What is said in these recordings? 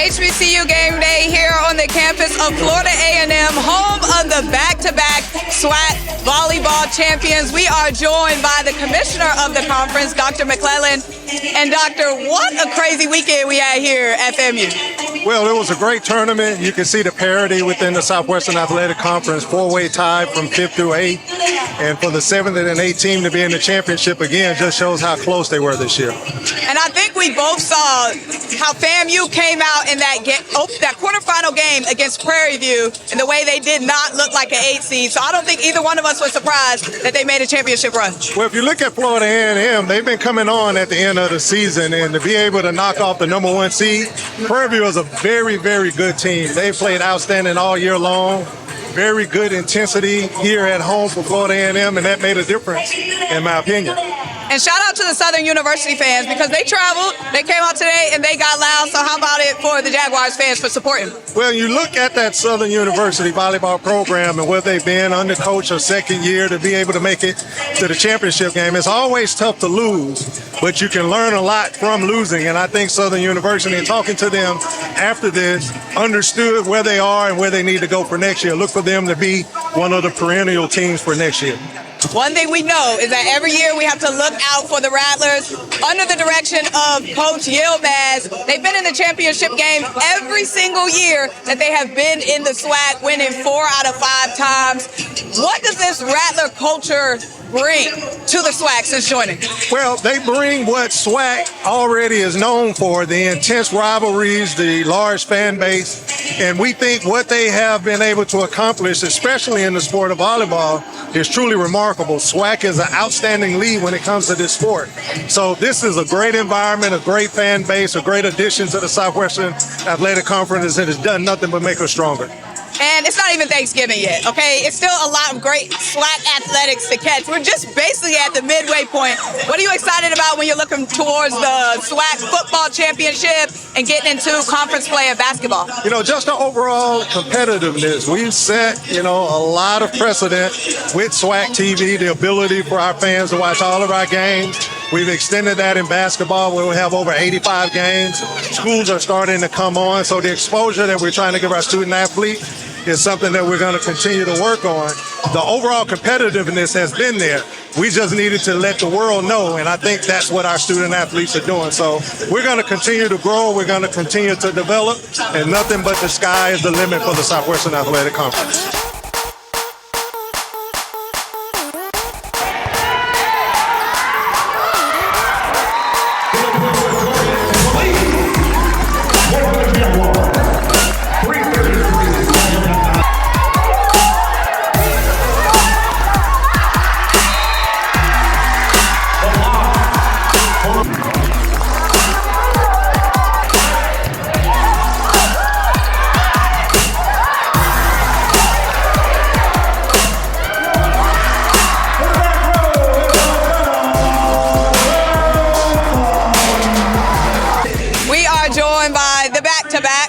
HBCU Game Day here on the campus of Florida A&M, home of the back-to-back SWAC Volleyball Champions. We are joined by the commissioner of the conference, Dr. McClellan. And Doctor, what a crazy weekend we had here at FAMU. Well, it was a great tournament. You can see the parity within the Southwestern Athletic Conference, four-way tie from 5th through 8th. And for the 7th and 8th team to be in the championship again just shows how close they were this year. And I think we both saw how FAMU came out in that that quarterfinal game against Prairie View and the way they did not look like an 8 seed. So I don't think either one of us was surprised that they made a championship run. Well, if you look at Florida A&M, they've been coming on at the end of the season, and to be able to knock off the number 1 seed, Prairie View is a very, very good team. They played outstanding all year long. Very good intensity here at home for Florida A&M, and that made a difference, in my opinion. And shout out to the Southern University fans because they traveled, they came out today, and they got loud. So how about it for the Jaguars fans for supporting? Well, you look at that Southern University volleyball program and where they've been under coach a second year to be able to make it to the championship game. It's always tough to lose, but you can learn a lot from losing. And I think Southern University, talking to them after this, understood where they are and where they need to go for next year. Look for them to be one of the perennial teams for next year. One thing we know is that every year we have to look out for the Rattlers under the direction of Coach Yilmaz. They've been in the championship game every single year that they have been in the SWAC, winning 4 out of 5 times. What does this Rattler culture bring to the SWAC since joining? Well, they bring what SWAC already is known for, the intense rivalries, the large fan base, and we think what they have been able to accomplish, especially in the sport of volleyball, is truly remarkable. SWAC is an outstanding league when it comes to this sport. So this is a great environment, a great fan base, a great addition to the Southwestern Athletic Conference, and it's done nothing but make us stronger. And it's not even Thanksgiving yet, okay? It's still a lot of great SWAC athletics to catch. We're just basically at the midway point. What are you excited about when you're looking towards the SWAC Football Championship and getting into conference play of basketball? You know, just the overall competitiveness. We've set, a lot of precedent with SWAC TV, the ability for our fans to watch all of our games. We've extended that in basketball where we have over 85 games. Schools are starting to come on, so the exposure that we're trying to give our student athletes is something that we're going to continue to work on. The overall competitiveness has been there. We just needed to let the world know, and I think that's what our student athletes are doing. So we're going to continue to grow, we're going to continue to develop, and nothing but the sky is the limit for the Southwestern Athletic Conference.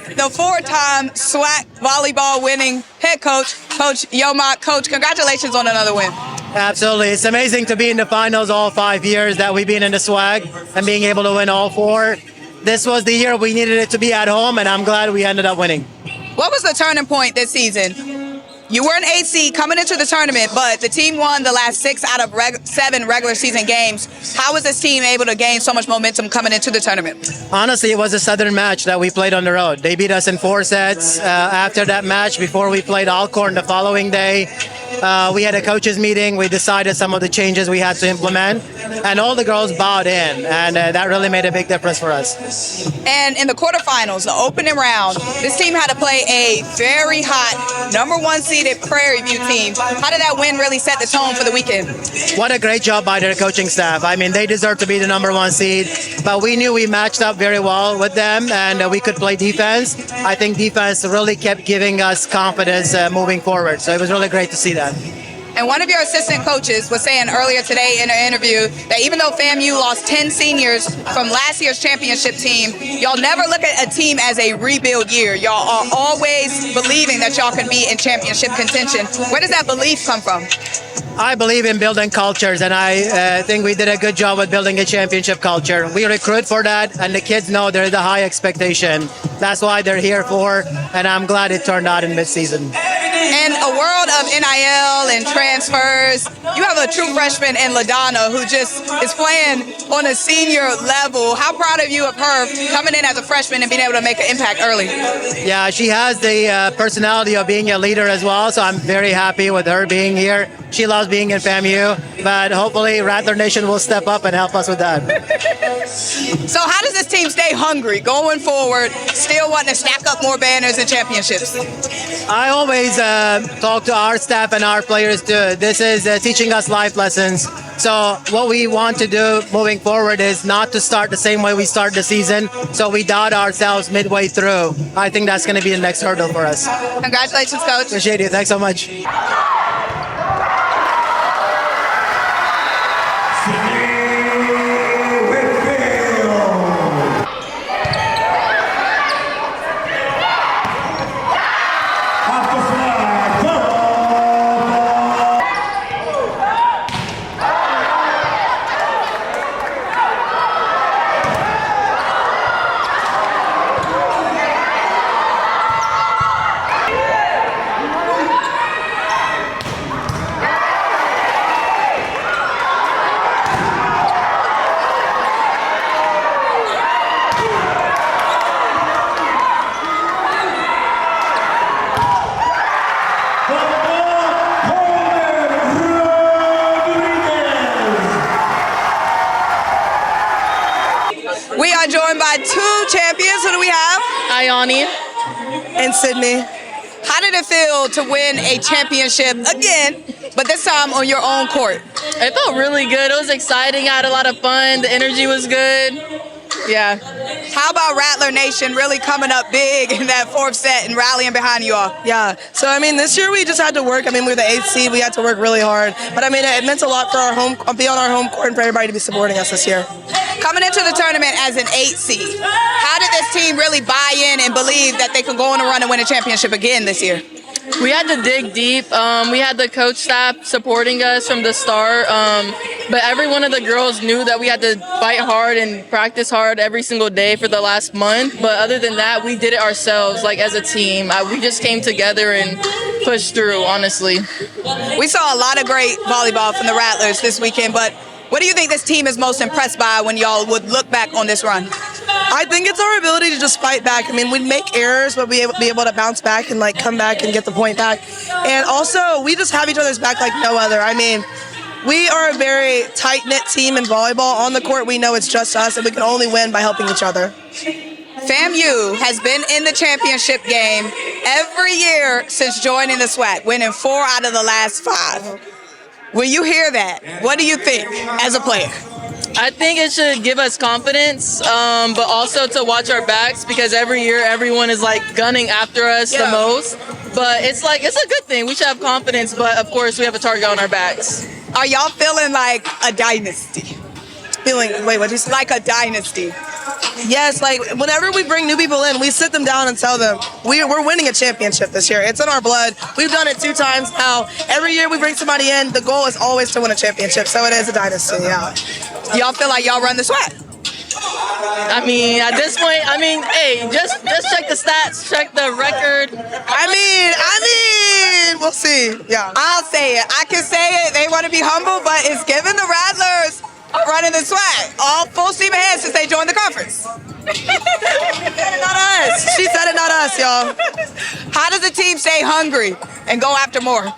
The 4-time SWAC volleyball winning head coach, Coach Yomot. Coach, congratulations on another win. Absolutely. It's amazing to be in the finals all 5 years that we've been in the SWAC and being able to win all 4. This was the year we needed it to be at home, and I'm glad we ended up winning. What was the turning point this season You were an 8 seed coming into the tournament, but the team won the last 6 out of 7 regular season games. How was this team able to gain so much momentum coming into the tournament? Honestly, it was a Southern match that we played on the road. They beat us in 4 sets. After that match, before we played Alcorn the following day, we had a coaches meeting. We decided some of the changes we had to implement, and all the girls bought in, and that really made a big difference for us. And in the quarterfinals, the opening round, this team had to play a very hot #1 seeded Prairie View team. How did that win really set the tone for the weekend? What a great job by their coaching staff. I mean, they deserve to be the #1 seed, but we knew we matched up very well with them, and we could play defense. I think defense really kept giving us confidence moving forward, so it was really great to see that. And one of your assistant coaches was saying earlier today in an interview that even though FAMU lost 10 seniors from last year's championship team, y'all never look at a team as a rebuild year. Y'all are always believing that y'all can be in championship contention. Where does that belief come from? I believe in building cultures, and I think we did a good job with building a championship culture. We recruit for that, and the kids know there's a high expectation. That's why they're here for, and I'm glad it turned out in mid-season. In a world of NIL and transfers, you have a true freshman in LaDonna who just is playing on a senior level. How proud of you of her coming in as a freshman and being able to make an impact early? Yeah, she has the personality of being a leader as well, so I'm very happy with her being here. She loves being in FAMU, but hopefully Rattler Nation will step up and help us with that. So how does this team stay hungry going forward, still wanting to stack up more banners and championships? I always talk to our staff and our players too. This is teaching us life lessons. So what we want to do moving forward is not to start the same way we start the season, so we doubt ourselves midway through. I think that's going to be the next hurdle for us. Congratulations, Coach. Appreciate it. Thanks so much. We are joined by 2 champions. Who do we have? Ioni And Sydney. How did it feel to win a championship again, but this time on your own court? It felt really good. It was exciting. I had a lot of fun. The energy was good. Yeah. How about Rattler Nation really coming up big in that 4th set and rallying behind you all? Yeah, so I mean, this year we just had to work. I mean, we were the 8th seed. We had to work really hard. But I mean, it meant a lot for be on our home court and for everybody to be supporting us this year. Coming into the tournament as an 8 seed, how did this team really buy in and believe that they could go on a run and win a championship again this year? We had to dig deep. We had the coach staff supporting us from the start. But every one of the girls knew that we had to fight hard and practice hard every single day for the last month. But other than that, we did it ourselves, like as a team. We just came together and pushed through, honestly. We saw a lot of great volleyball from the Rattlers this weekend, but what do you think this team is most impressed by when y'all would look back on this run? I think it's our ability to just fight back. I mean, we'd make errors, but be able to bounce back and like come back and get the point back. And also, we just have each other's back like no other. I mean, we are a very tight-knit team in volleyball. On the court, we know it's just us, and we can only win by helping each other. FAMU has been in the championship game every year since joining the SWAC, winning 4 out of the last 5. When you hear that, what do you think as a player? I think it should give us confidence, but also to watch our backs, because every year everyone is like gunning after us the most. But it's like, it's a good thing. We should have confidence, but of course we have a target on our backs. Are y'all feeling like a dynasty? Wait, what did you say? Like a dynasty. Yes, like whenever we bring new people in, we sit them down and tell them we're winning a championship this year. It's in our blood. We've done it 2 times now. Every year we bring somebody in, the goal is always to win a championship. So it is a dynasty, yeah. Y'all feel like y'all run the SWAC? I mean, at this point, I mean, hey, just check the stats, check the record. I mean, time, we'll see. Yeah. I'll say it. I can say it. They want to be humble, but it's giving the Rattlers running the SWAC all full steam ahead since they joined the conference. Not us. She said it, not us, y'all. How does the team stay hungry and go after more?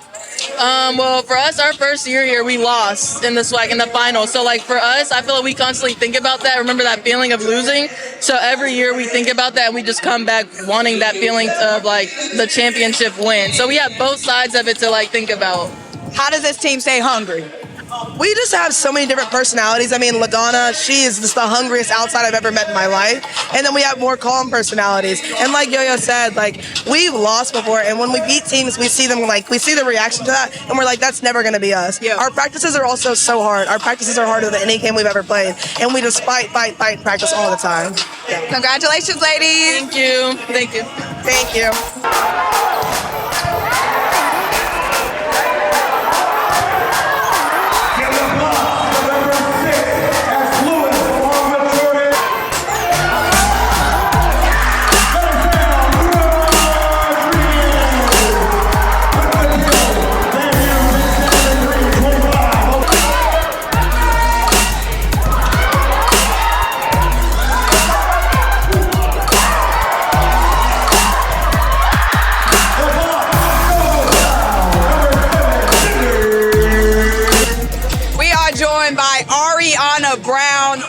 Well, for us, our first year here, we lost in the SWAC in the finals. So, like, for us, I feel like we constantly think about that, remember that feeling of losing. So every year we think about that and we just come back wanting that feeling of, like, the championship win. So we have both sides of it to, like, think about. How does this team stay hungry? We just have so many different personalities. I mean, LaDonna, she is just the hungriest outside I've ever met in my life. And then we have more calm personalities. And like Yo-Yo said, like, we've lost before, and when we beat teams, we see them, like, we see the reaction to that, and we're like, that's never going to be us. Yeah. Our practices are also so hard. Our practices are harder than any game we've ever played. And we just fight, practice all the time. Yeah. Congratulations, ladies. Thank you. Thank you. Thank you.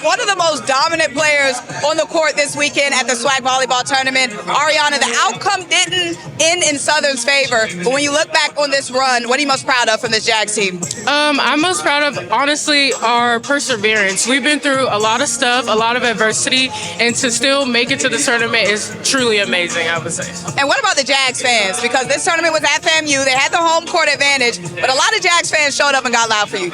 One of the most dominant players on the court this weekend at the SWAC Volleyball Tournament. Ariana, the outcome didn't end in Southern's favor, but when you look back on this run, what are you most proud of from this Jags team? I'm most proud of, honestly, our perseverance. We've been through a lot of stuff, a lot of adversity, and to still make it to the tournament is truly amazing, I would say. And what about the Jags fans? Because this tournament was at FAMU, they had the home court advantage, but a lot of Jags fans showed up and got loud for you.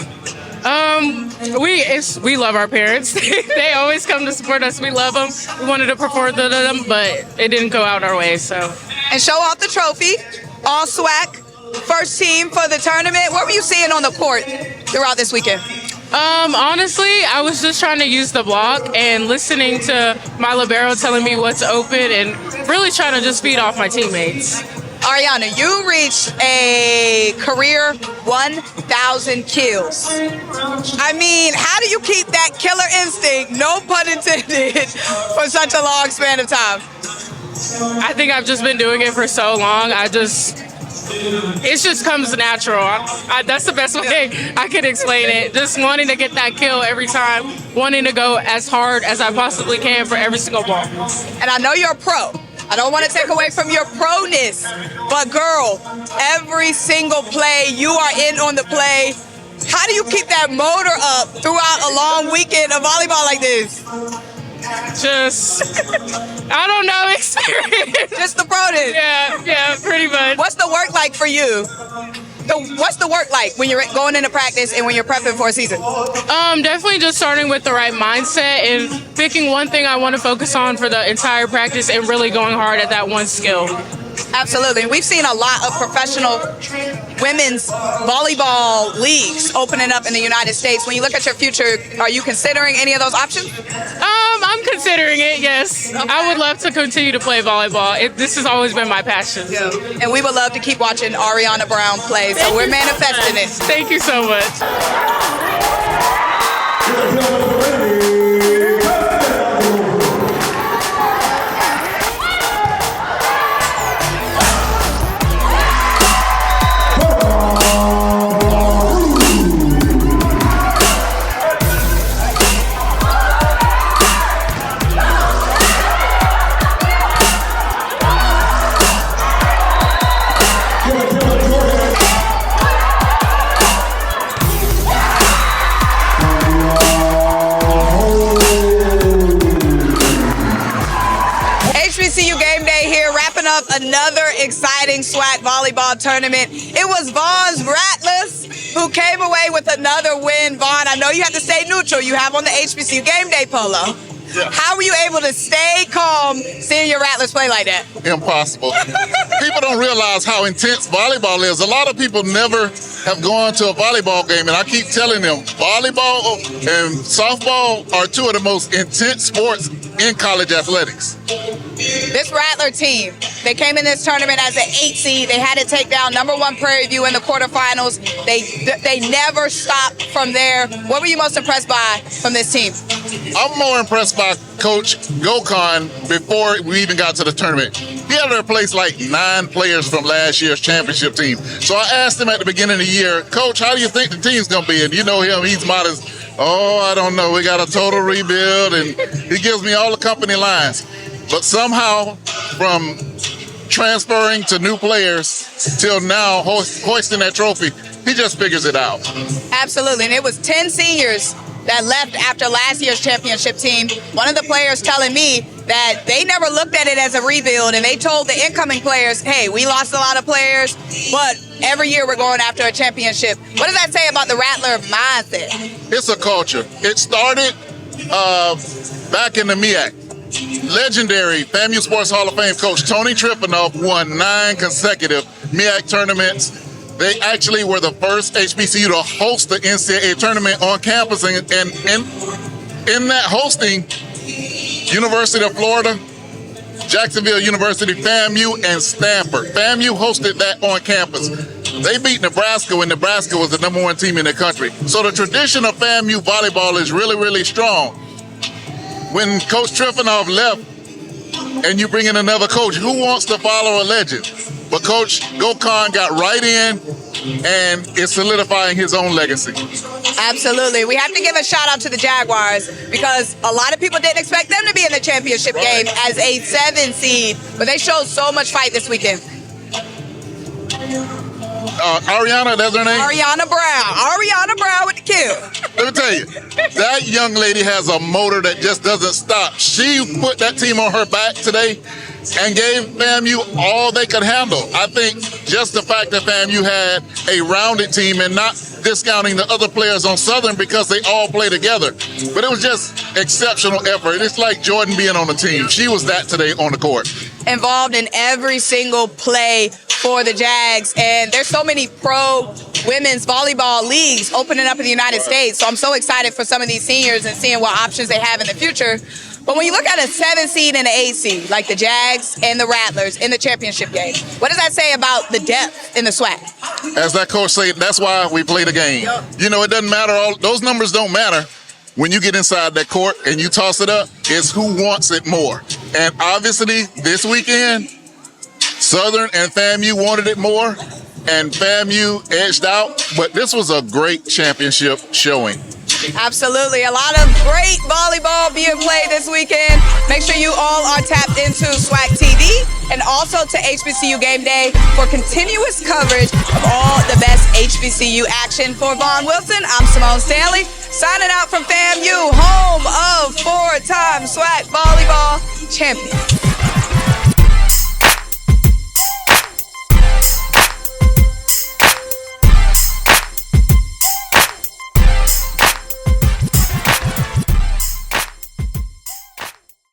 We love our parents. They always come to support us. We love them. We wanted to perform to them, but it didn't go out our way, so. And show off the trophy, all SWAC, first team for the tournament. What were you seeing on the court throughout this weekend? Honestly, I was just trying to use the block and listening to my libero telling me what's open and really trying to just feed off my teammates. Ariana, you reached a career 1,000 kills. I mean, how do you keep that killer instinct, no pun intended, for such a long span of time? I think I've just been doing it for so long. It just comes natural. That's the best way I can explain it. Just wanting to get that kill every time, wanting to go as hard as I possibly can for every single ball. And I know you're a pro. I don't want to take away from your proness, but girl, every single play, you are in on the play. How do you keep that motor up throughout a long weekend of volleyball like this? Just, I don't know, experience. Just the proness. Yeah, pretty much. What's the work like for you? What's the work like when you're going into practice and when you're prepping for a season? Definitely just starting with the right mindset and picking one thing I want to focus on for the entire practice and really going hard at that one skill. Absolutely. We've seen a lot of professional women's volleyball leagues opening up in the United States. When you look at your future, are you considering any of those options? I'm considering it, yes. Okay. I would love to continue to play volleyball. This has always been my passion. Yeah. And we would love to keep watching Ariana Brown play, so we're manifesting it. Thank you so much. HBCU Game Day here, wrapping up another exciting SWAC volleyball tournament. It was Vaughn's Rattlers who came away with another win. Vaughn, I know you have to stay neutral. You have on the HBCU Game Day polo. How were you able to stay calm seeing your Rattlers play like that? Impossible. People don't realize how intense volleyball is. A lot of people never have gone to a volleyball game, and I keep telling them volleyball and softball are two of the most intense sports in college athletics. This Rattler team, they came in this tournament as an 8 seed. They had to take down #1 Prairie View in the quarterfinals. They never stopped from there. What were you most impressed by from this team? I'm more impressed by Coach Gokhan before we even got to the tournament. He had to replace like 9 players from last year's championship team. So I asked him at the beginning of the year, Coach, how do you think the team's going to be? And you know him, he's modest. Oh, I don't know. We got a total rebuild. And he gives me all the company lines. But somehow, from transferring to new players till now hoisting that trophy, he just figures it out. Absolutely. And it was 10 seniors that left after last year's championship team. One of the players telling me that they never looked at it as a rebuild, and they told the incoming players, hey, we lost a lot of players, but every year we're going after a championship. What does that say about the Rattler mindset? It's a culture. It started back in the MEAC. Legendary FAMU Sports Hall of Fame coach Tony Trippanoff won 9 consecutive MEAC tournaments. They actually were the first HBCU to host the NCAA tournament on campus, and in that hosting, University of Florida, Jacksonville University, FAMU, and Stanford. FAMU hosted that on campus. They beat Nebraska when Nebraska was the #1 team in the country. So the tradition of FAMU volleyball is really, really strong. When Coach Trippanoff left and you bring in another coach, who wants to follow a legend? But Coach Gokhan got right in and is solidifying his own legacy. Absolutely. We have to give a shout out to the Jaguars because a lot of people didn't expect them to be in the championship game as a 7 seed, but they showed so much fight this weekend. Ariana, that's her name? Ariana Brown with the kill. Let me tell you, that young lady has a motor that just doesn't stop. She put that team on her back today and gave FAMU all they could handle. I think just the fact that FAMU had a rounded team, and not discounting the other players on Southern because they all play together, but it was just exceptional effort. It's like Jordan being on the team. She was that today on the court. Involved in every single play for the Jags, and there's so many pro women's volleyball leagues opening up in the United States, so I'm so excited for some of these seniors and seeing what options they have in the future. But when you look at a 7 seed and an 8 seed, like the Jags and the Rattlers in the championship game, what does that say about the depth in the SWAC? As that coach said, that's why we play the game. You know, it doesn't matter. Those numbers don't matter. When you get inside that court and you toss it up, it's who wants it more. And obviously, this weekend, Southern and FAMU wanted it more, and FAMU edged out. But this was a great championship showing. Absolutely. A lot of great volleyball being played this weekend. Make sure you all are tapped into SWAC TV and also to HBCU Game Day for continuous coverage of all the best HBCU action. For Vaughn Wilson, I'm Simone Stanley, signing out from FAMU, home of 4-time SWAC Volleyball Champions.